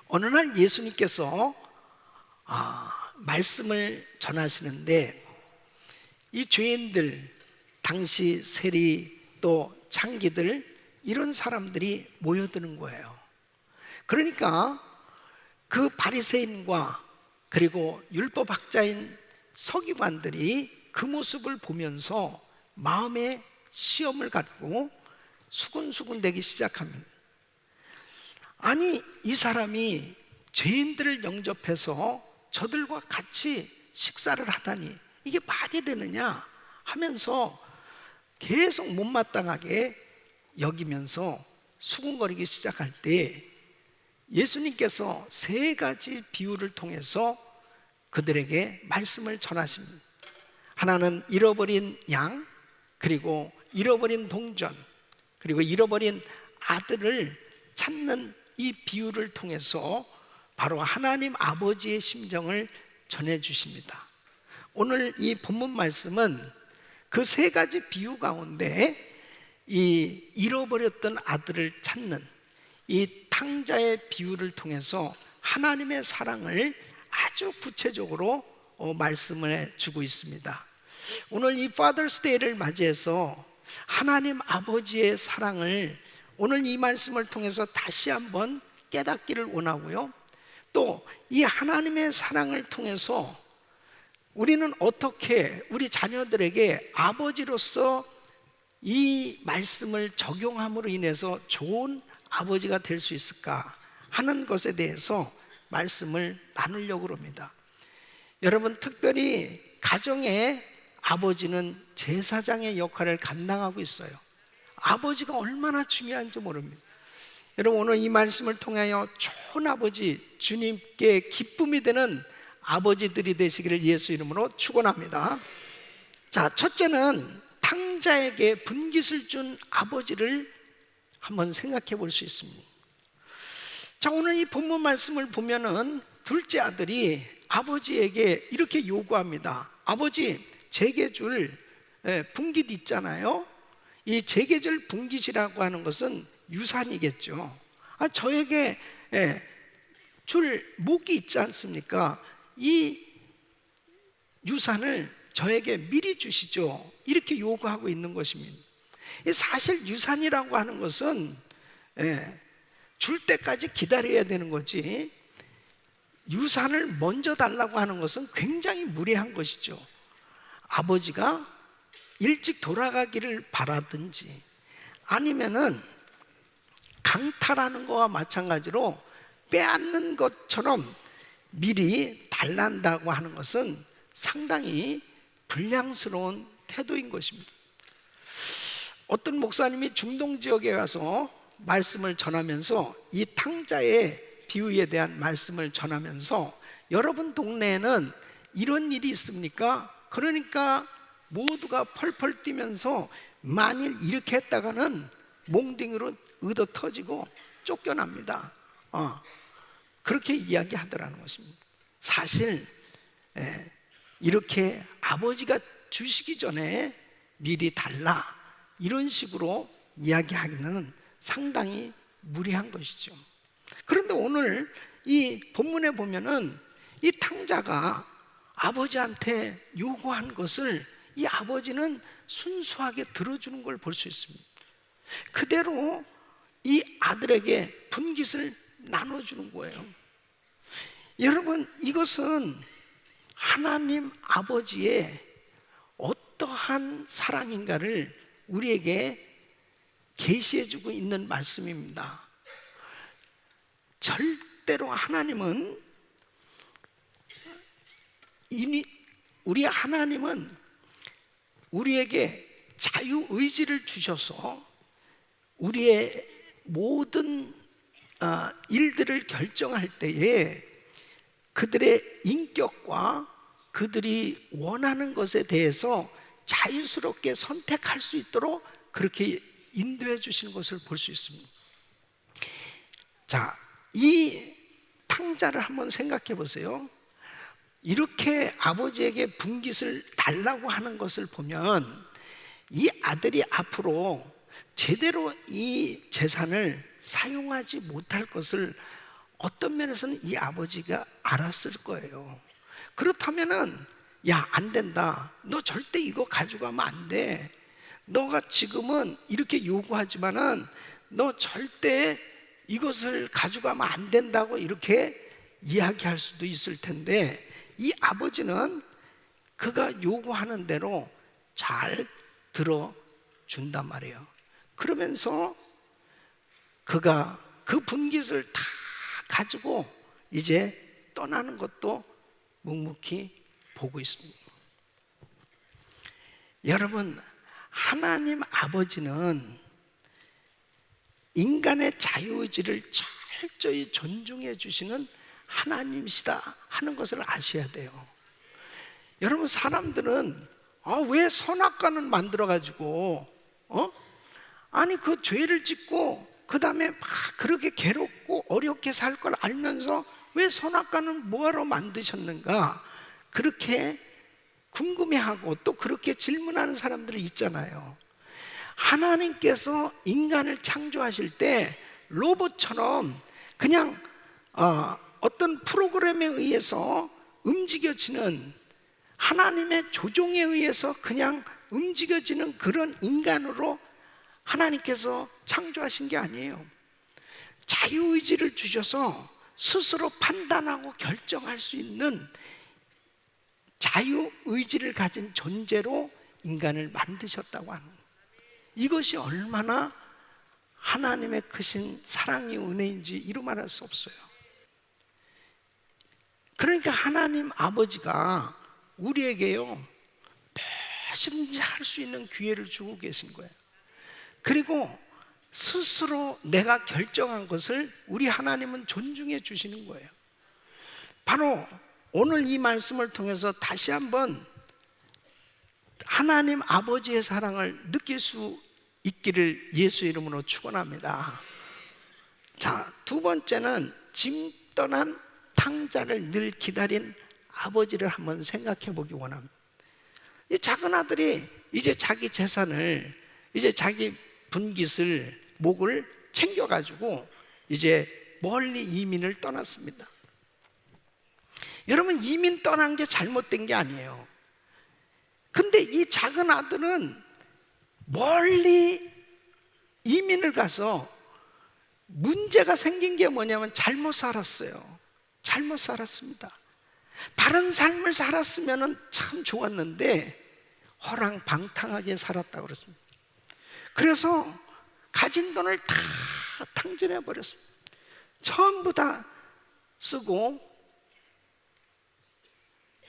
어느 날 예수님께서 말씀을 전하시는데 이 죄인들, 당시 세리 또 창기들, 이런 사람들이 모여드는 거예요. 그러니까 그 바리새인과 그리고 율법학자인 서기관들이 그 모습을 보면서 마음에 시험을 갖고 수군수군 대기 시작합니다. 아니, 이 사람이 죄인들을 영접해서 저들과 같이 식사를 하다니 이게 말이 되느냐 하면서 계속 못마땅하게 여기면서 수군거리기 시작할 때 예수님께서 세 가지 비유를 통해서 그들에게 말씀을 전하십니다. 하나는 잃어버린 양, 그리고 잃어버린 동전, 그리고 잃어버린 아들을 찾는 이 비유를 통해서 바로 하나님 아버지의 심정을 전해주십니다. 오늘 이 본문 말씀은 그 세 가지 비유 가운데 이 잃어버렸던 아들을 찾는 이 탕자의 비유를 통해서 하나님의 사랑을 아주 구체적으로 말씀을 주고 있습니다. 오늘 이 Father's Day를 맞이해서 하나님 아버지의 사랑을 오늘 이 말씀을 통해서 다시 한번 깨닫기를 원하고요, 또 이 하나님의 사랑을 통해서 우리는 어떻게 우리 자녀들에게 아버지로서 이 말씀을 적용함으로 인해서 좋은 아버지가 될 수 있을까 하는 것에 대해서 말씀을 나누려고 합니다. 여러분, 특별히 가정의 아버지는 제사장의 역할을 감당하고 있어요. 아버지가 얼마나 중요한지 모릅니다. 여러분, 오늘 이 말씀을 통하여 좋은 아버지, 주님께 기쁨이 되는 아버지들이 되시기를 예수 이름으로 축원합니다. 자, 첫째는 탕자에게 분깃을 준 아버지를 한번 생각해 볼 수 있습니다. 자, 오늘 이 본문 말씀을 보면은 둘째 아들이 아버지에게 이렇게 요구합니다. 아버지, 제게 줄 분깃 있잖아요. 이 제게 줄 분깃이라고 하는 것은 유산이겠죠. 저에게 줄 목이 있지 않습니까? 이 유산을 저에게 미리 주시죠. 이렇게 요구하고 있는 것입니다. 사실 유산이라고 하는 것은 줄 때까지 기다려야 되는 거지, 유산을 먼저 달라고 하는 것은 굉장히 무례한 것이죠. 아버지가 일찍 돌아가기를 바라든지 아니면은 강탈하는 것과 마찬가지로 빼앗는 것처럼 미리 달란다고 하는 것은 상당히 불량스러운 태도인 것입니다. 어떤 목사님이 중동 지역에 가서 말씀을 전하면서 이 탕자의 비유에 대한 말씀을 전하면서 여러분 동네에는 이런 일이 있습니까? 그러니까 모두가 펄펄 뛰면서 만일 이렇게 했다가는 몽둥이로 얻어 터지고 쫓겨납니다. 그렇게 이야기하더라는 것입니다. 사실 이렇게 아버지가 주시기 전에 미리 달라, 이런 식으로 이야기하기는 상당히 무리한 것이죠. 그런데 오늘 이 본문에 보면은 이 탕자가 아버지한테 요구한 것을 이 아버지는 순수하게 들어주는 걸 볼 수 있습니다. 그대로 이 아들에게 분깃을 나눠주는 거예요. 여러분, 이것은 하나님 아버지의 어떠한 사랑인가를 우리에게 계시해주고 있는 말씀입니다. 절대로 하나님은 우리 하나님은 우리에게 자유의지를 주셔서 우리의 모든 일들을 결정할 때에 그들의 인격과 그들이 원하는 것에 대해서 자유스럽게 선택할 수 있도록 그렇게 인도해 주시는 것을 볼 수 있습니다. 자, 이 탕자를 한번 생각해 보세요. 이렇게 아버지에게 분깃을 달라고 하는 것을 보면 이 아들이 앞으로 제대로 이 재산을 사용하지 못할 것을 어떤 면에서는 이 아버지가 알았을 거예요. 그렇다면은 야, 안 된다. 너 절대 이거 가져가면 안 돼. 너가 지금은 이렇게 요구하지만은 너 절대 이것을 가져가면 안 된다고 이렇게 이야기할 수도 있을 텐데, 이 아버지는 그가 요구하는 대로 잘 들어준단 말이에요. 그러면서 그가 그 분깃을 다 가지고 이제 떠나는 것도 묵묵히 보고 있습니다. 여러분, 하나님 아버지는 인간의 자유의지를 철저히 존중해 주시는 하나님이시다 하는 것을 아셔야 돼요. 여러분, 사람들은 왜 선악과는 만들어가지고 아니 그 죄를 짓고 그 다음에 막 그렇게 괴롭고 어렵게 살 걸 알면서 왜 선악과는 뭐하러 만드셨는가, 그렇게 궁금해하고 또 그렇게 질문하는 사람들이 있잖아요. 하나님께서 인간을 창조하실 때 로봇처럼 그냥 어떤 프로그램에 의해서 움직여지는, 하나님의 조종에 의해서 그냥 움직여지는 그런 인간으로 하나님께서 창조하신 게 아니에요. 자유의지를 주셔서 스스로 판단하고 결정할 수 있는 자유의지를 가진 존재로 인간을 만드셨다고 하는 거예요. 이것이 얼마나 하나님의 크신 사랑의 은혜인지 이루 말할 수 없어요. 그러니까 하나님 아버지가 우리에게요 무엇이든지 할 수 있는 기회를 주고 계신 거예요. 그리고 스스로 내가 결정한 것을 우리 하나님은 존중해 주시는 거예요. 바로 오늘 이 말씀을 통해서 다시 한번 하나님 아버지의 사랑을 느낄 수 있기를 예수 이름으로 축원합니다. 자, 두 번째는 짐 떠난 탕자를 늘 기다린 아버지를 한번 생각해 보기 원합니다. 이 작은 아들이 이제 자기 재산을, 이제 자기 분깃을, 목을 챙겨가지고 이제 멀리 이민을 떠났습니다. 여러분, 이민 떠난 게 잘못된 게 아니에요. 근데 이 작은 아들은 멀리 이민을 가서 문제가 생긴 게 뭐냐면 잘못 살았어요. 잘못 살았습니다. 바른 삶을 살았으면 참 좋았는데 허랑방탕하게 살았다고 그랬습니다. 그래서 가진 돈을 다 탕진해 버렸습니다. 전부 다 쓰고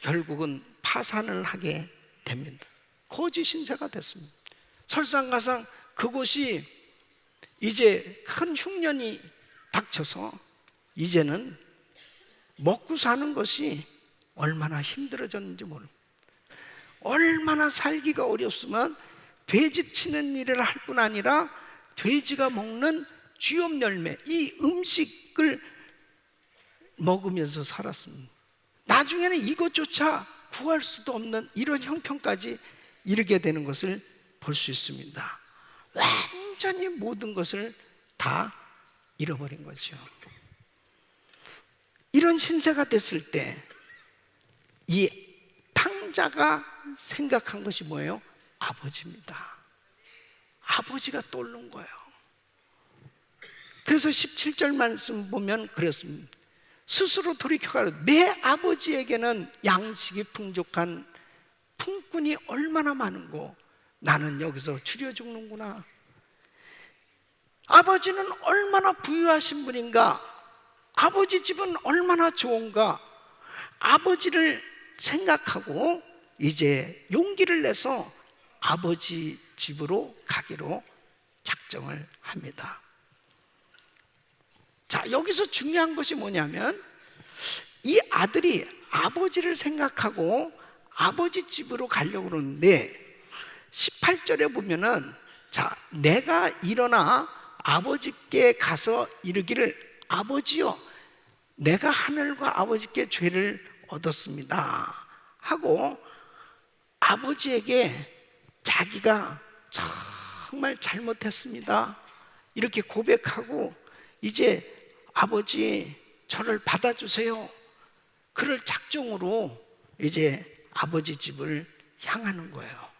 결국은 파산을 하게 됩니다. 거지 신세가 됐습니다. 설상가상 그곳이 이제 큰 흉년이 닥쳐서 이제는 먹고 사는 것이 얼마나 힘들어졌는지 모릅니다. 얼마나 살기가 어렵으면 돼지 치는 일을 할 뿐 아니라 돼지가 먹는 쥐염 열매, 이 음식을 먹으면서 살았습니다. 나중에는 이것조차 구할 수도 없는 이런 형편까지 이르게 되는 것을 볼 수 있습니다. 완전히 모든 것을 다 잃어버린 거죠. 이런 신세가 됐을 때 이 탕자가 생각한 것이 뭐예요? 아버지입니다. 아버지가 떠오른 거예요. 그래서 17절 말씀 보면 그랬습니다. 스스로 돌이켜가지고 내 아버지에게는 양식이 풍족한 품꾼이 얼마나 많은고 나는 여기서 추려 죽는구나. 아버지는 얼마나 부유하신 분인가, 아버지 집은 얼마나 좋은가, 아버지를 생각하고 이제 용기를 내서 아버지 집으로 가기로 작정을 합니다. 자, 여기서 중요한 것이 뭐냐면 이 아들이 아버지를 생각하고 아버지 집으로 가려고 그러는데 18절에 보면은 자, 내가 일어나 아버지께 가서 이르기를 아버지여 내가 하늘과 아버지께 죄를 얻었습니다 하고 아버지에게 자기가 정말 잘못했습니다 이렇게 고백하고 이제 아버지 저를 받아주세요. 그럴 작정으로 이제 아버지 집을 향하는 거예요.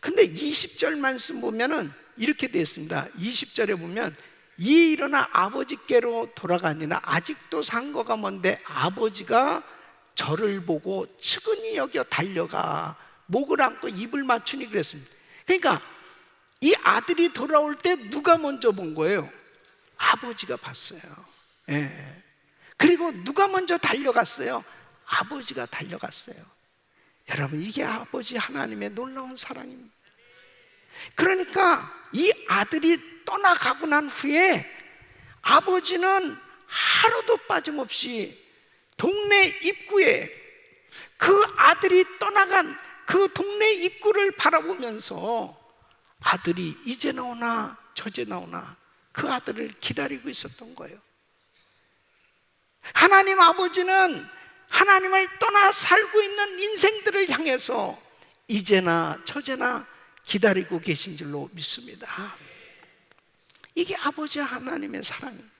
근데 20절 말씀 보면은 이렇게 되어 있습니다. 20절에 보면 이에 일어나 아버지께로 돌아가니라. 아직도 상거가 먼데 아버지가 저를 보고 측은히 여겨 달려가 목을 안고 입을 맞추니 그랬습니다. 그러니까 이 아들이 돌아올 때 누가 먼저 본 거예요? 아버지가 봤어요. 예. 그리고 누가 먼저 달려갔어요? 아버지가 달려갔어요. 여러분, 이게 아버지 하나님의 놀라운 사랑입니다. 그러니까 이 아들이 떠나가고 난 후에 아버지는 하루도 빠짐없이 동네 입구에 그 아들이 떠나간 그 동네 입구를 바라보면서 아들이 이제 나오나 저제 나오나 그 아들을 기다리고 있었던 거예요. 하나님 아버지는 하나님을 떠나 살고 있는 인생들을 향해서 이제나 저제나 기다리고 계신 줄로 믿습니다. 이게 아버지 하나님의 사랑입니다.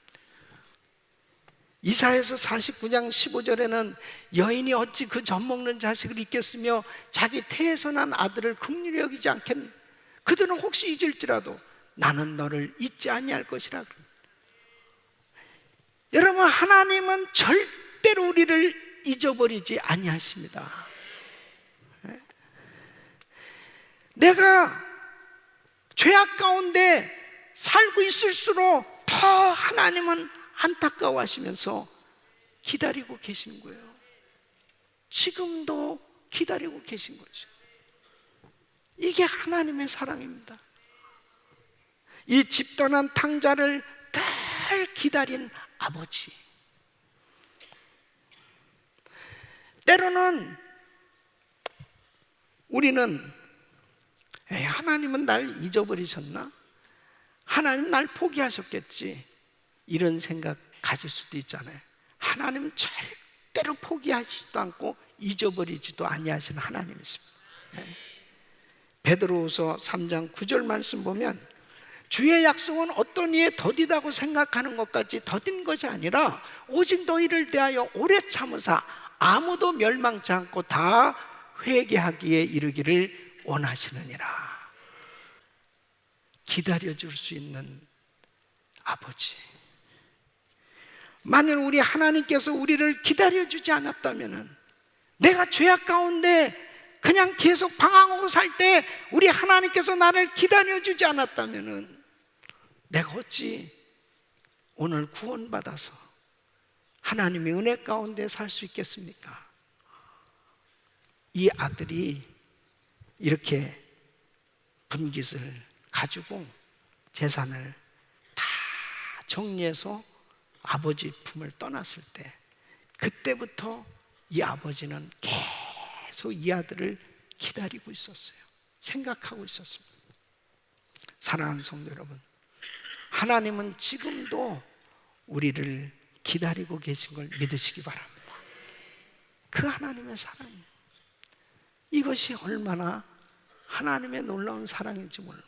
이사야서 49장 15절에는 여인이 어찌 그 젖먹는 자식을 잊겠으며 자기 태에서 난 아들을 긍휼히 여기지 않겠느냐. 그들은 혹시 잊을지라도 나는 너를 잊지 아니할 것이라. 여러분, 하나님은 절대로 우리를 잊어버리지 아니하십니다. 내가 죄악 가운데 살고 있을수록 더 하나님은 안타까워하시면서 기다리고 계신 거예요. 지금도 기다리고 계신 거죠. 이게 하나님의 사랑입니다. 이 집 떠난 탕자를 늘 기다린 아버지. 때로는 우리는 하나님은 날 잊어버리셨나? 하나님 날 포기하셨겠지, 이런 생각 가질 수도 있잖아요. 하나님은 절대로 포기하시지도 않고 잊어버리지도 아니하시는 하나님이십니다. 베드로후서 3장 9절 말씀 보면 주의 약속은 어떤 이에 더디다고 생각하는 것까지 더딘 것이 아니라 오직 너희를 대하여 오래 참으사 아무도 멸망치 않고 다 회개하기에 이르기를 원하시느니라. 기다려줄 수 있는 아버지. 만약 우리 하나님께서 우리를 기다려주지 않았다면, 내가 죄악 가운데 그냥 계속 방황하고 살 때 우리 하나님께서 나를 기다려주지 않았다면 내가 어찌 오늘 구원받아서 하나님의 은혜 가운데 살 수 있겠습니까? 이 아들이 이렇게 분깃을 가지고 재산을 다 정리해서 아버지 품을 떠났을 때, 그때부터 이 아버지는 계속 이 아들을 기다리고 있었어요. 생각하고 있었습니다. 사랑하는 성도 여러분, 하나님은 지금도 우리를 기다리고 계신 걸 믿으시기 바랍니다. 그 하나님의 사랑이에요. 이것이 얼마나 하나님의 놀라운 사랑인지 몰라요.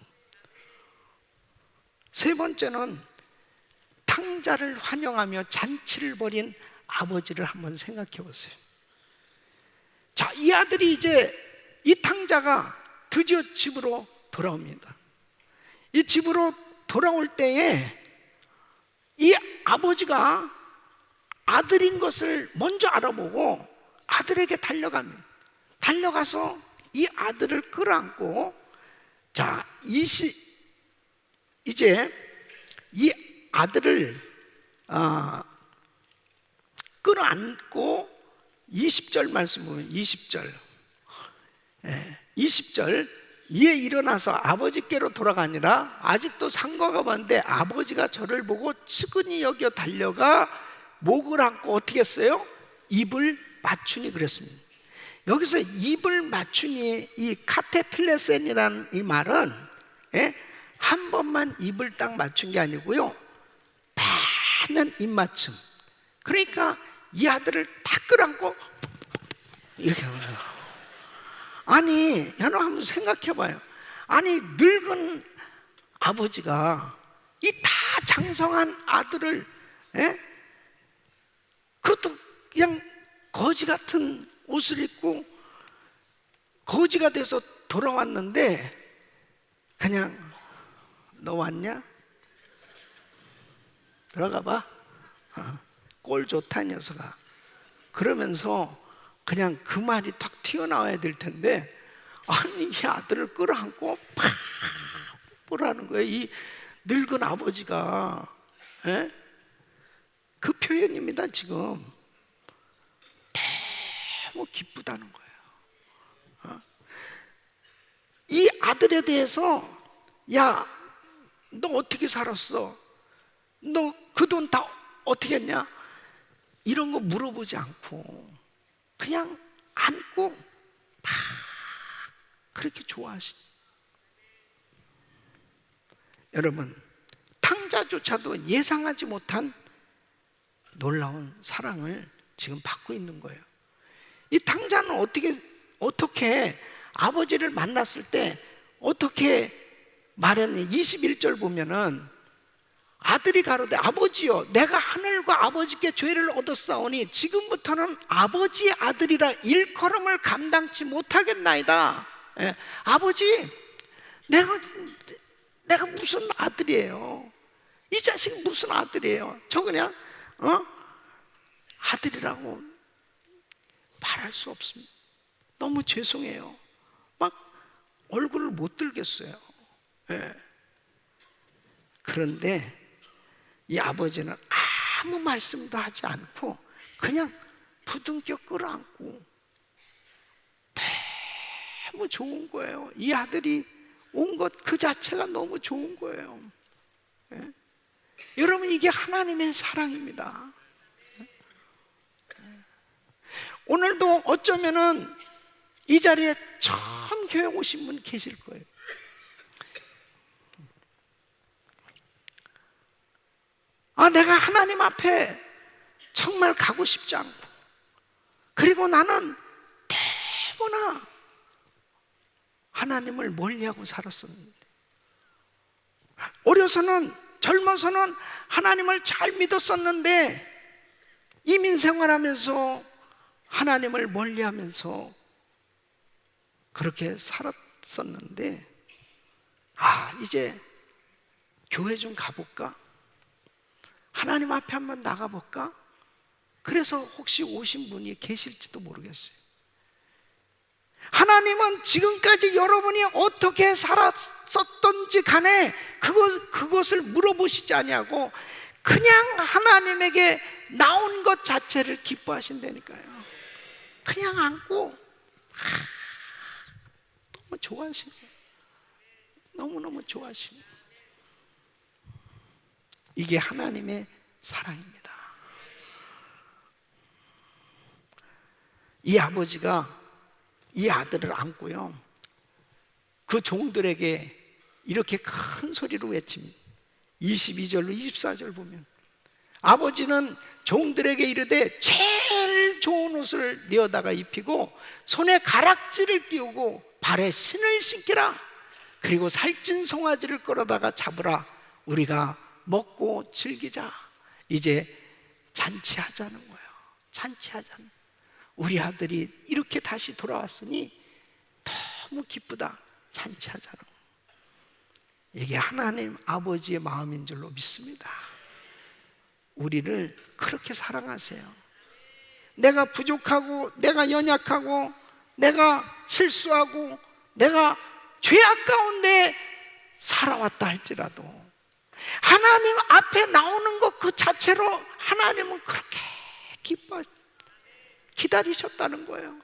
세 번째는 탕자를 환영하며 잔치를 벌인 아버지를 한번 생각해 보세요. 자, 이 아들이 이제, 이 탕자가 드디어 집으로 돌아옵니다. 이 집으로 돌아올 때에 이 아버지가 아들인 것을 먼저 알아보고 아들에게 달려갑니다. 달려가서 이 아들을 끌어안고, 자, 이제 이 아들을 끌어안고 20절 말씀 보면 20절 이에 일어나서 아버지께로 돌아가니라. 아직도 상거가 먼데 아버지가 저를 보고 측은히 여겨 달려가 목을 안고 어떻게 했어요? 입을 맞추니 그랬습니다. 여기서 입을 맞추니, 이 카테필레센이라는 이 말은 한 번만 입을 딱 맞춘 게 아니고요, 많은 입맞춤. 그러니까 이 아들을 딱 끌어안고 이렇게 하는 거예요. 아니, 여러분 한번 생각해 봐요. 아니, 늙은 아버지가 이 다 장성한 아들을 그것도 그냥 거지 같은 옷을 입고 거지가 돼서 돌아왔는데, 그냥 너 왔냐? 들어가 봐. 꼴 좋다 이 녀석아. 그러면서 그냥 그 말이 탁 튀어나와야 될 텐데, 아니 이 아들을 끌어안고 팍 보라는 거예요. 이 늙은 아버지가. 에? 그 표현입니다. 지금 너무 기쁘다는 거예요. 이 아들에 대해서, 야, 너 어떻게 살았어? 너 그 돈 다 어떻게 했냐? 이런 거 물어보지 않고 그냥 안고 막 그렇게 좋아하시죠. 여러분, 탕자조차도 예상하지 못한 놀라운 사랑을 지금 받고 있는 거예요. 이 탕자는 어떻게 아버지를 만났을 때 어떻게 말했니? 21절 보면은 아들이 가로되 아버지여, 내가 하늘과 아버지께 죄를 얻었사오니 지금부터는 아버지의 아들이라 일컬음을 감당치 못하겠나이다. 예, 아버지, 내가 무슨 아들이에요? 이 자식이 무슨 아들이에요? 저 그냥 아들이라고 말할 수 없습니다. 너무 죄송해요. 막 얼굴을 못 들겠어요. 예. 그런데 이 아버지는 아무 말씀도 하지 않고 그냥 부둥켜 끌어안고 너무 좋은 거예요. 이 아들이 온 것 그 자체가 너무 좋은 거예요. 예? 여러분, 이게 하나님의 사랑입니다. 오늘도 어쩌면은 이 자리에 처음 교회 오신 분 계실 거예요. 내가 하나님 앞에 정말 가고 싶지 않고, 그리고 나는 너무나 하나님을 멀리하고 살았었는데, 어려서는, 젊어서는 하나님을 잘 믿었었는데, 이민 생활하면서 하나님을 멀리하면서 그렇게 살았었는데, 이제 교회 좀 가볼까? 하나님 앞에 한번 나가볼까? 그래서 혹시 오신 분이 계실지도 모르겠어요. 하나님은 지금까지 여러분이 어떻게 살았었던지 간에 그것을 물어보시지 아니하고 그냥 하나님에게 나온 것 자체를 기뻐하신다니까요. 그냥 안고 너무 좋아하시고, 너무너무 좋아하시고, 이게 하나님의 사랑입니다. 이 아버지가 이 아들을 안고요, 그 종들에게 이렇게 큰 소리로 외칩니다. 22절로 24절 보면 아버지는 종들에게 이르되 제일 좋은 옷을 내어다가 입히고 손에 가락지를 띄우고 발에 신을 신기라. 그리고 살찐 송아지를 끌어다가 잡으라. 우리가 먹고 즐기자. 이제 잔치하자는 거예요. 잔치하자는. 우리 아들이 이렇게 다시 돌아왔으니 너무 기쁘다. 잔치하자는 거예요. 이게 하나님 아버지의 마음인 줄로 믿습니다. 우리를 그렇게 사랑하세요. 내가 부족하고, 내가 연약하고, 내가 실수하고, 내가 죄악 가운데 살아왔다 할지라도 하나님 앞에 나오는 것 그 자체로 하나님은 그렇게 기다리셨다는 거예요.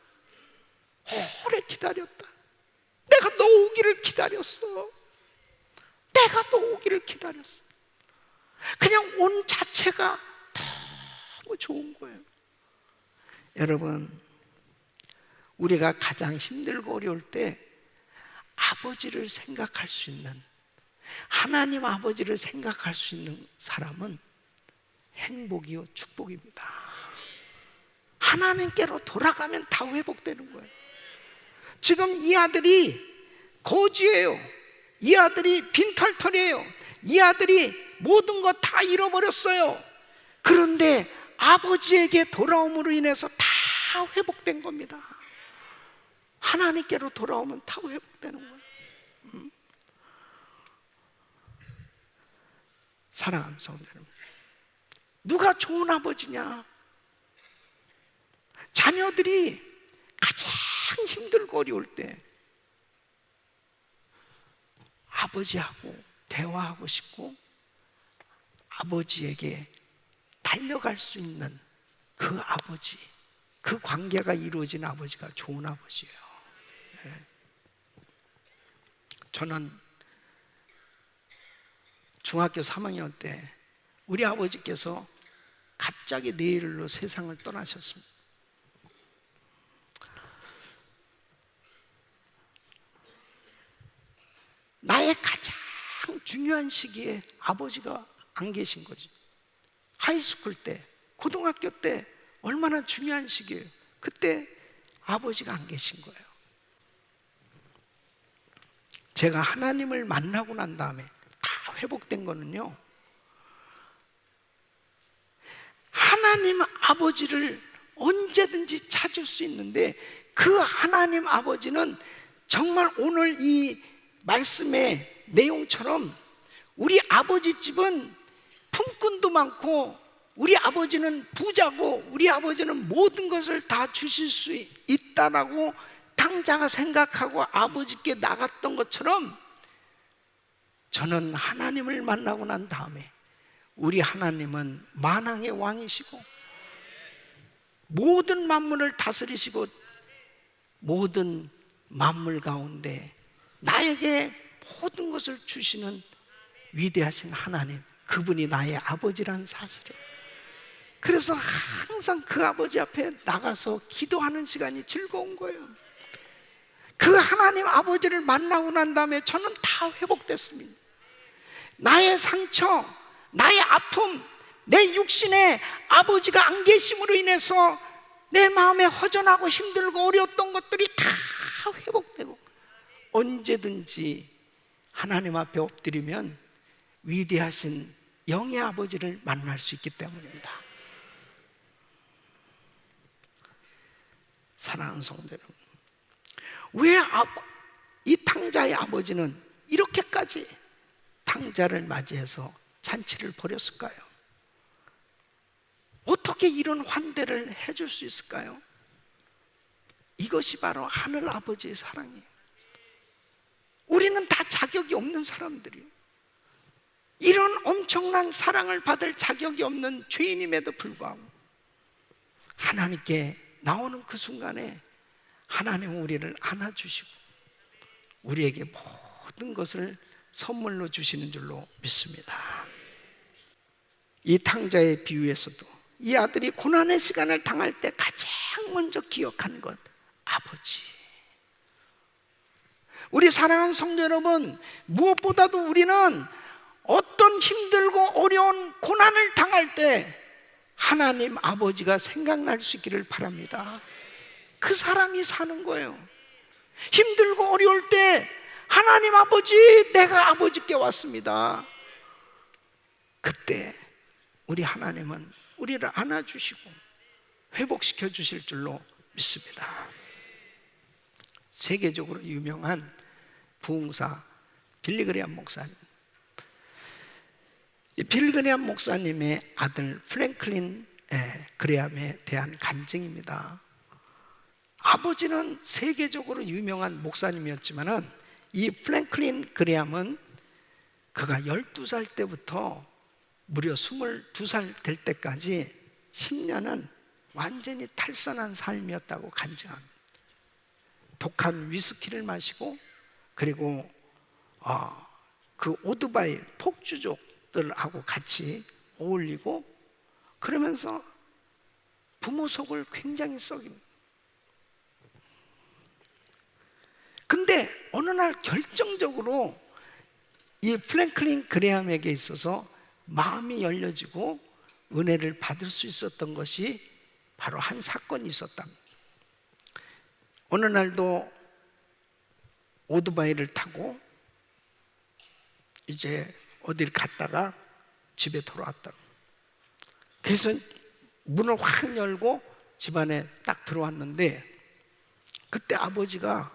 오래 기다렸다. 내가 너 오기를 기다렸어. 내가 너 오기를 기다렸어. 그냥 온 자체가 너무 좋은 거예요. 여러분, 우리가 가장 힘들고 어려울 때 아버지를 생각할 수 있는, 하나님 아버지를 생각할 수 있는 사람은 행복이요 축복입니다. 하나님께로 돌아가면 다 회복되는 거예요. 지금 이 아들이 거지예요. 이 아들이 빈털털이에요. 이 아들이 모든 것 다 잃어버렸어요. 그런데 아버지에게 돌아옴으로 인해서 다 회복된 겁니다. 하나님께로 돌아오면 다 회복되는 거예요. 사랑하는 성도 여러분, 누가 좋은 아버지냐? 자녀들이 가장 힘들고 어려울 때 아버지하고 대화하고 싶고 아버지에게 달려갈 수 있는 그 아버지, 그 관계가 이루어진 아버지가 좋은 아버지예요. 네. 저는 중학교 3학년 때 우리 아버지께서 갑자기 내일로 세상을 떠나셨습니다. 나의 가장 중요한 시기에 아버지가 안 계신 거지. 하이스쿨 때, 고등학교 때 얼마나 중요한 시기예요. 그때 아버지가 안 계신 거예요. 제가 하나님을 만나고 난 다음에 다 회복된 거는요, 하나님 아버지를 언제든지 찾을 수 있는데 그 하나님 아버지는 정말 오늘 이 말씀의 내용처럼 우리 아버지 집은 품꾼도 많고 우리 아버지는 부자고 우리 아버지는 모든 것을 다 주실 수 있다라고 탕자가 생각하고 아버지께 나갔던 것처럼 저는 하나님을 만나고 난 다음에 우리 하나님은 만왕의 왕이시고 모든 만물을 다스리시고 모든 만물 가운데 나에게 모든 것을 주시는 위대하신 하나님, 그분이 나의 아버지라는 사실이에요. 그래서 항상 그 아버지 앞에 나가서 기도하는 시간이 즐거운 거예요. 그 하나님 아버지를 만나고 난 다음에 저는 다 회복됐습니다. 나의 상처, 나의 아픔, 내 육신에 아버지가 안 계심으로 인해서 내 마음에 허전하고 힘들고 어려웠던 것들이 다 회복되고 언제든지 하나님 앞에 엎드리면 위대하신 영의 아버지를 만날 수 있기 때문입니다. 사랑하는 성도 여러분, 왜 이 탕자의 아버지는 이렇게까지 탕자를 맞이해서 잔치를 벌였을까요? 어떻게 이런 환대를 해줄 수 있을까요? 이것이 바로 하늘 아버지의 사랑이에요. 우리는 다 자격이 없는 사람들이에요. 이런 엄청난 사랑을 받을 자격이 없는 죄인임에도 불구하고 하나님께 나오는 그 순간에 하나님은 우리를 안아주시고 우리에게 모든 것을 선물로 주시는 줄로 믿습니다. 이 탕자의 비유에서도 이 아들이 고난의 시간을 당할 때 가장 먼저 기억한 것, 아버지. 우리 사랑하는 성도 여러분, 무엇보다도 우리는 어떤 힘들고 어려운 고난을 당할 때 하나님 아버지가 생각날 수 있기를 바랍니다. 그 사람이 사는 거예요. 힘들고 어려울 때 하나님 아버지, 내가 아버지께 왔습니다. 그때 우리 하나님은 우리를 안아주시고 회복시켜 주실 줄로 믿습니다. 세계적으로 유명한 부흥사 빌리그레암 목사님, 이 빌리그레암 목사님의 아들 프랭클린 그레암에 대한 간증입니다. 아버지는 세계적으로 유명한 목사님이었지만 이 프랭클린 그레암은 그가 12살 때부터 무려 22살 될 때까지 10년은 완전히 탈선한 삶이었다고 간증합니다. 독한 위스키를 마시고 그리고 그 오토바이 폭주족들하고 같이 어울리고 그러면서 부모 속을 굉장히 썩입니다. 근데 어느 날 결정적으로 이 프랭클린 그레암에게 있어서 마음이 열려지고 은혜를 받을 수 있었던 것이 바로 한 사건이 있었답니다. 어느 날도 오토바이를 타고 이제 어디를 갔다가 집에 돌아왔다. 그래서 문을 확 열고 집안에 딱 들어왔는데, 그때 아버지가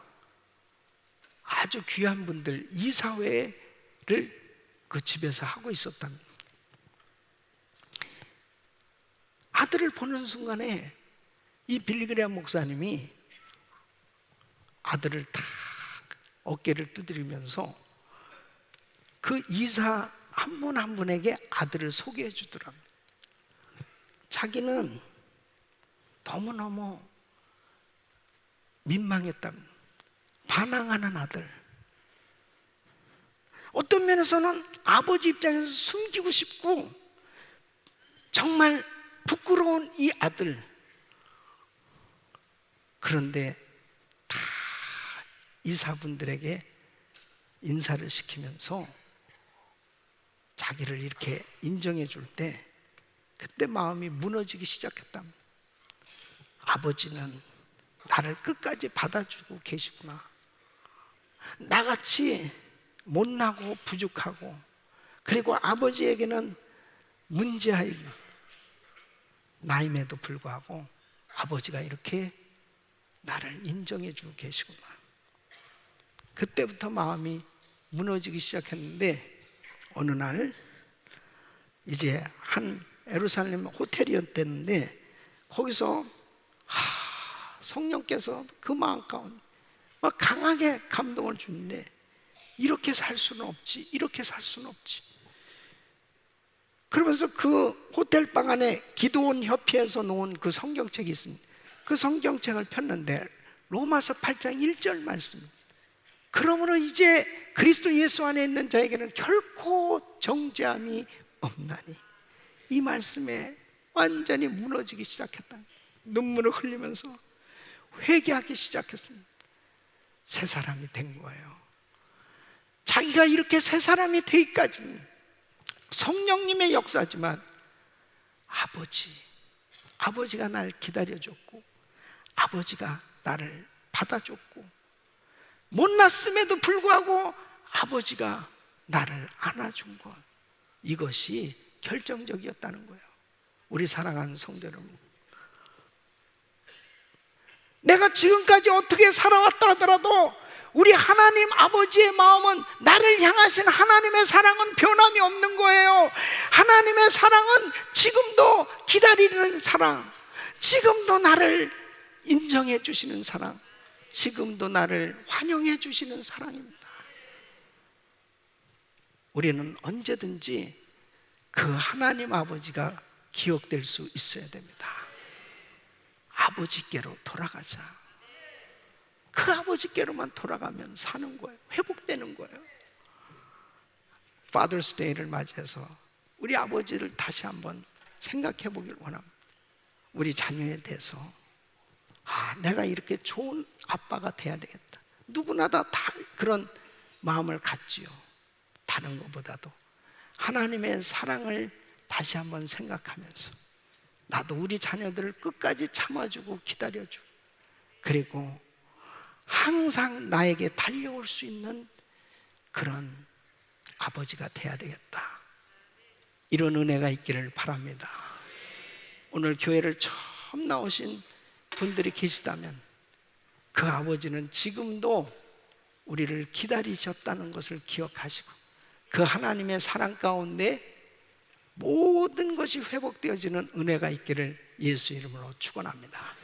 아주 귀한 분들 이사회를 그 집에서 하고 있었답니다. 아들을 보는 순간에 이 빌리그레암 목사님이 아들을 탁 어깨를 두드리면서 그 이사 한 분 한 분에게 아들을 소개해 주더랍니다. 자기는 너무너무 민망했답니다. 반항하는 아들. 어떤 면에서는 아버지 입장에서 숨기고 싶고 정말 부끄러운 이 아들. 그런데 다 이사분들에게 인사를 시키면서 자기를 이렇게 인정해 줄 때 그때 마음이 무너지기 시작했답니다. 아버지는 나를 끝까지 받아주고 계시구나. 나같이 못나고 부족하고, 그리고 아버지에게는 문제아이 나임에도 불구하고 아버지가 이렇게 나를 인정해 주고 계시구나. 그때부터 마음이 무너지기 시작했는데, 어느 날 이제 한 예루살렘 호텔이었는데 거기서 성령께서 그 마음 가운데 강하게 감동을 주는데, 이렇게 살 수는 없지, 이렇게 살 수는 없지. 그러면서 그 호텔방 안에 기도원 협회에서 놓은 그 성경책이 있습니다. 그 성경책을 폈는데 로마서 8장 1절 말씀입니다. 그러므로 이제 그리스도 예수 안에 있는 자에게는 결코 정죄함이 없나니. 이 말씀에 완전히 무너지기 시작했다. 눈물을 흘리면서 회개하기 시작했습니다. 새 사람이 된 거예요. 자기가 이렇게 새 사람이 되기까지는 성령님의 역사지만 아버지가 날 기다려줬고, 아버지가 나를 받아줬고, 못났음에도 불구하고 아버지가 나를 안아준 것, 이것이 결정적이었다는 거예요. 우리 사랑하는 성도 여러분, 내가 지금까지 어떻게 살아왔다 하더라도 우리 하나님 아버지의 마음은, 나를 향하신 하나님의 사랑은 변함이 없는 거예요. 하나님의 사랑은 지금도 기다리는 사랑, 지금도 나를 인정해 주시는 사랑, 지금도 나를 환영해 주시는 사랑입니다. 우리는 언제든지 그 하나님 아버지가 기억될 수 있어야 됩니다. 아버지께로 돌아가자. 그 아버지께로만 돌아가면 사는 거예요. 회복되는 거예요. Father's Day를 맞이해서 우리 아버지를 다시 한번 생각해 보길 원합니다. 우리 자녀에 대해서 내가 이렇게 좋은 아빠가 돼야 되겠다. 누구나 다 그런 마음을 갖지요. 다른 것보다도 하나님의 사랑을 다시 한번 생각하면서 나도 우리 자녀들을 끝까지 참아주고 기다려주고, 그리고 항상 나에게 달려올 수 있는 그런 아버지가 돼야 되겠다. 이런 은혜가 있기를 바랍니다. 오늘 교회를 처음 나오신 분들이 계시다면 그 아버지는 지금도 우리를 기다리셨다는 것을 기억하시고, 그 하나님의 사랑 가운데 모든 것이 회복되어지는 은혜가 있기를 예수 이름으로 축원합니다.